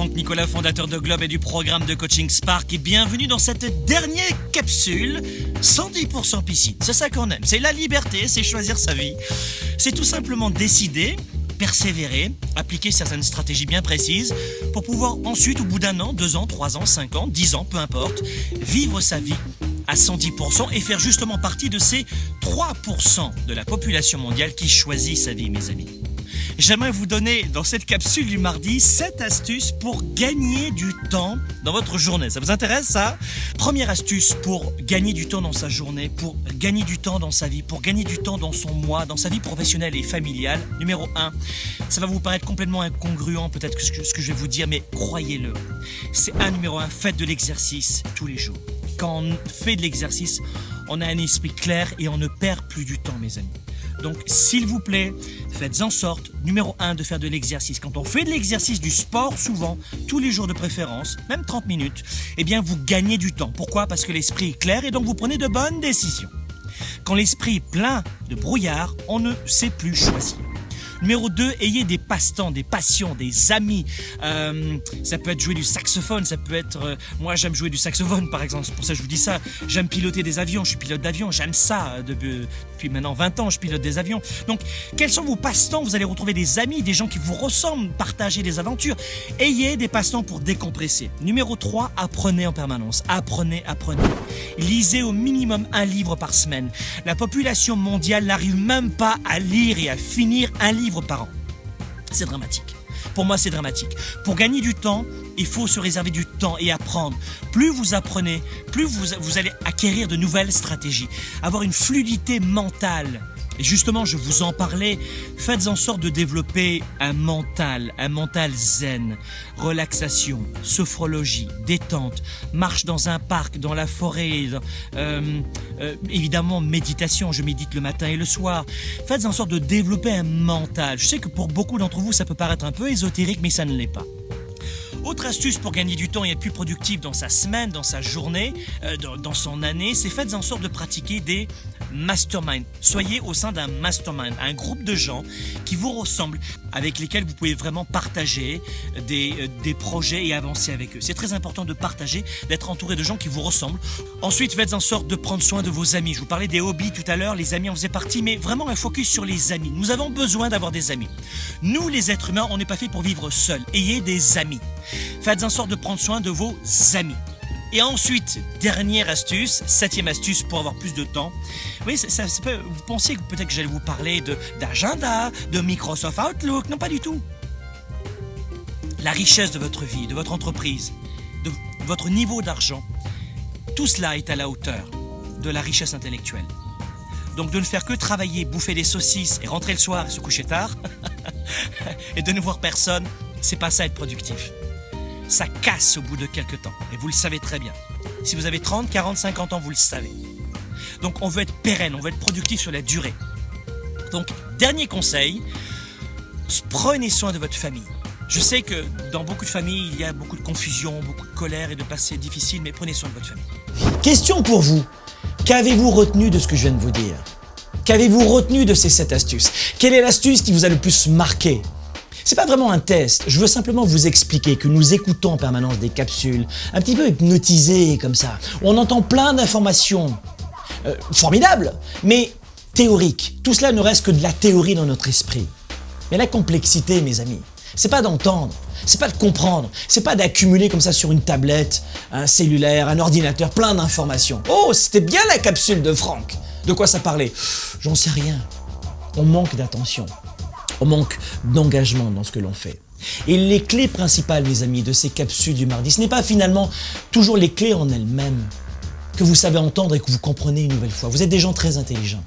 Franck Nicolas, fondateur de Globe et du programme de coaching Spark, et bienvenue dans cette dernière capsule 110% piscine. C'est ça qu'on aime, c'est la liberté, c'est choisir sa vie. C'est tout simplement décider, persévérer, appliquer certaines stratégies bien précises pour pouvoir ensuite, au bout d'un an, 2 ans, 3 ans, 5 ans, 10 ans, peu importe, vivre sa vie à 110% et faire justement partie de ces 3% de la population mondiale qui choisit sa vie, mes amis. J'aimerais vous donner dans cette capsule du mardi 7 astuces pour gagner du temps dans votre journée. Ça vous intéresse ça? Première astuce pour gagner du temps dans sa journée, pour gagner du temps dans sa vie, pour gagner du temps dans son mois, dans sa vie professionnelle et familiale. Numéro 1, ça va vous paraître complètement incongruent peut-être que ce que je vais vous dire, mais croyez-le. C'est numéro 1, faites de l'exercice tous les jours. Quand on fait de l'exercice, on a un esprit clair et on ne perd plus du temps, mes amis. Donc, s'il vous plaît, faites en sorte, numéro 1, de faire de l'exercice. Quand on fait de l'exercice, du sport, souvent, tous les jours de préférence, même 30 minutes, eh bien, vous gagnez du temps. Pourquoi? Parce que l'esprit est clair et donc vous prenez de bonnes décisions. Quand l'esprit est plein de brouillard, on ne sait plus choisir. Numéro 2, ayez des passe-temps, des passions, des amis. Ça peut être jouer du saxophone, ça peut être... moi, j'aime jouer du saxophone, par exemple. C'est pour ça que je vous dis ça. J'aime piloter des avions, je suis pilote d'avion, j'aime ça. Depuis maintenant 20 ans, je pilote des avions. Donc, quels sont vos passe-temps? Vous allez retrouver des amis, des gens qui vous ressemblent, partager des aventures. Ayez des passe-temps pour décompresser. Numéro 3, apprenez en permanence. Apprenez. Lisez au minimum un livre par semaine. La population mondiale n'arrive même pas à lire et à finir un livre par an. C'est dramatique. Pour moi, c'est dramatique. Pour gagner du temps, il faut se réserver du temps et apprendre. Plus vous apprenez, plus vous allez acquérir de nouvelles stratégies, avoir une fluidité mentale. Et justement, je vous en parlais, faites en sorte de développer un mental zen, relaxation, sophrologie, détente, marche dans un parc, dans la forêt, évidemment méditation, je médite le matin et le soir. Faites en sorte de développer un mental. Je sais que pour beaucoup d'entre vous, ça peut paraître un peu ésotérique, mais ça ne l'est pas. Autre astuce pour gagner du temps et être plus productif dans sa semaine, dans sa journée, dans son année, c'est faites en sorte de pratiquer des masterminds. Soyez au sein d'un mastermind, un groupe de gens qui vous ressemblent, avec lesquels vous pouvez vraiment partager des projets et avancer avec eux. C'est très important de partager, d'être entouré de gens qui vous ressemblent. Ensuite, faites en sorte de prendre soin de vos amis. Je vous parlais des hobbies tout à l'heure, les amis en faisaient partie, mais vraiment un focus sur les amis. Nous avons besoin d'avoir des amis. Nous, les êtres humains, on n'est pas fait pour vivre seuls. Ayez des amis. Faites en sorte de prendre soin de vos amis. Et ensuite, dernière astuce, 7e astuce pour avoir plus de temps. Oui, vous pensiez que peut-être que j'allais vous parler d'agenda, de Microsoft Outlook. Non, pas du tout. La richesse de votre vie, de votre entreprise, de votre niveau d'argent, tout cela est à la hauteur de la richesse intellectuelle. Donc de ne faire que travailler, bouffer des saucisses et rentrer le soir et se coucher tard et de ne voir personne, c'est pas ça être productif. Ça casse au bout de quelques temps. Et vous le savez très bien. Si vous avez 30, 40, 50 ans, vous le savez. Donc on veut être pérenne, on veut être productif sur la durée. Donc, dernier conseil, prenez soin de votre famille. Je sais que dans beaucoup de familles, il y a beaucoup de confusion, beaucoup de colère et de passés difficiles, mais prenez soin de votre famille. Question pour vous. Qu'avez-vous retenu de ce que je viens de vous dire? Qu'avez-vous retenu de ces 7 astuces? Quelle est l'astuce qui vous a le plus marqué? C'est pas vraiment un test, je veux simplement vous expliquer que nous écoutons en permanence des capsules, un petit peu hypnotisées comme ça, où on entend plein d'informations formidables, mais théoriques. Tout cela ne reste que de la théorie dans notre esprit. Mais la complexité, mes amis, c'est pas d'entendre, c'est pas de comprendre, c'est pas d'accumuler comme ça sur une tablette, un cellulaire, un ordinateur, plein d'informations. Oh, c'était bien la capsule de Franck. De quoi ça parlait? J'en sais rien. On manque d'attention. On manque d'engagement dans ce que l'on fait. Et les clés principales, mes amis, de ces capsules du mardi, ce n'est pas finalement toujours les clés en elles-mêmes que vous savez entendre et que vous comprenez une nouvelle fois. Vous êtes des gens très intelligents.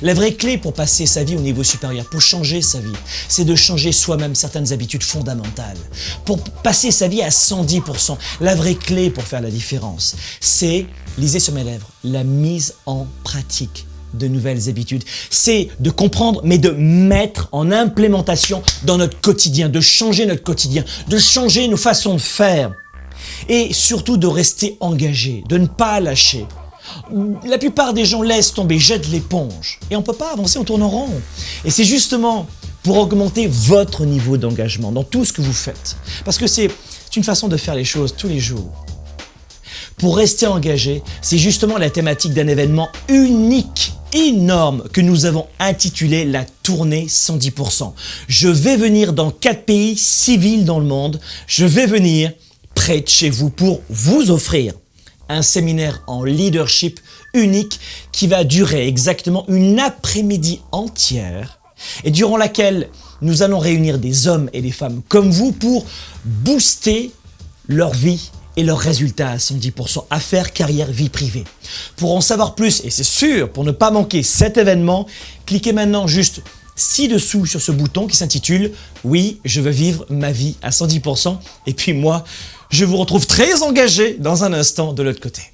La vraie clé pour passer sa vie au niveau supérieur, pour changer sa vie, c'est de changer soi-même certaines habitudes fondamentales. Pour passer sa vie à 110%, la vraie clé pour faire la différence, c'est, lisez sur mes lèvres, la mise en pratique de nouvelles habitudes. C'est de comprendre, mais de mettre en implémentation dans notre quotidien, de changer notre quotidien, de changer nos façons de faire et surtout de rester engagé, de ne pas lâcher. La plupart des gens laissent tomber, jettent l'éponge et on ne peut pas avancer, on tourne en rond. Et c'est justement pour augmenter votre niveau d'engagement dans tout ce que vous faites. Parce que c'est C'est une façon de faire les choses tous les jours. Pour rester engagé, c'est justement la thématique d'un événement unique, énorme, que nous avons intitulé la tournée 110%. Je vais venir dans 4 pays, 6 villes dans le monde. Je vais venir près de chez vous pour vous offrir un séminaire en leadership unique qui va durer exactement une après-midi entière et durant laquelle nous allons réunir des hommes et des femmes comme vous pour booster leur vie et leurs résultats à 110%, affaires, carrière, vie privée. Pour en savoir plus, et c'est sûr, pour ne pas manquer cet événement, cliquez maintenant juste ci-dessous sur ce bouton qui s'intitule « Oui, je veux vivre ma vie à 110%. » Et puis moi, je vous retrouve très engagé dans un instant de l'autre côté.